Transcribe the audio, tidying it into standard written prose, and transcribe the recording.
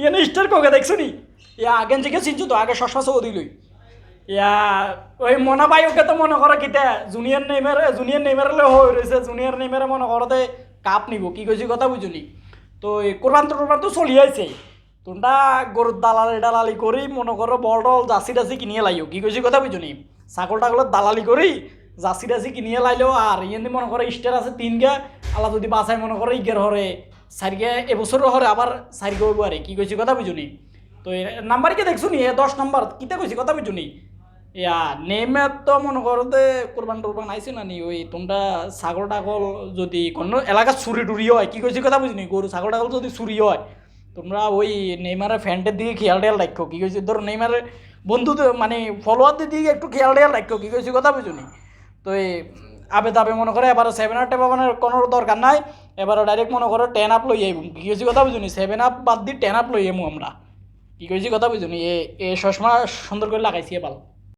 এনে স্টার কোকে দেখছো নি ইয়া আগেন থেকে চিনছো তো আগে সসমা সৌ দিলই ইয়া ওই মনা বায়ুকে তো মনে করো কিতা জুনিয়র নেইমারে হয়ে রয়েছে জুনিয়র নেইমারে মনে করতে কাপ নিব কি কইছি কথা বুঝলি তো এই কোরবান তো চলি আছে তোমরা গরুর দালালি করি মনে করো বল টল জার্সি টাসি কিনিয়ে লাইও কি কইছি কথা বুঝলি ছাগল টাগলের দালালি করি জার্সি টাসি কিনিয়ে লাইলেও আর ইয়ে মনে করো স্টার আছে 3 গা আল্লাহ যদি বাসায় মনে করো ইগের হরে 4 গা এবছর হরে আবার 4 গা হইব আরে কি কইছি কথা বুঝলি তো নাম্বার কি দেখছো নি 10 নাম্বার কিতা কইছি কথা বুঝলি ইয়া নেইমার তো মনে করো যে কোরবান টোরবান আইছে না নি ওই তোমরা ছাগল টাগল যদি কোনো এলাকা চুরি টুরি হয় কি কইছি কথা বুঝিনি গরু ছাগল টাগল যদি চুরি হয় তোমরা ওই নেইমারের ফ্যান্টের দিকে খেয়াল টেয়াল রাখো কি কইছি ধরো নেইমারের বন্ধুদের মানে ফলোয়ারদের দিকে একটু খেয়াল টেয়াল রাখো কি কইছি কথা বুঝুনি তো এই আবে দাবে মনে করে এবার 7 আপ টেপাবানের কোনো দরকার নাই এবার ডাইরেক্ট মনে করো 10 আপ লই আইব কি কইছি কথা বুঝুনি 7 আপ বাদ দিয়ে 10 আপ লই আইমু আমরা কি কইছি কথা বুঝুনি এ চশমা সুন্দর করে লাগাইছি এবার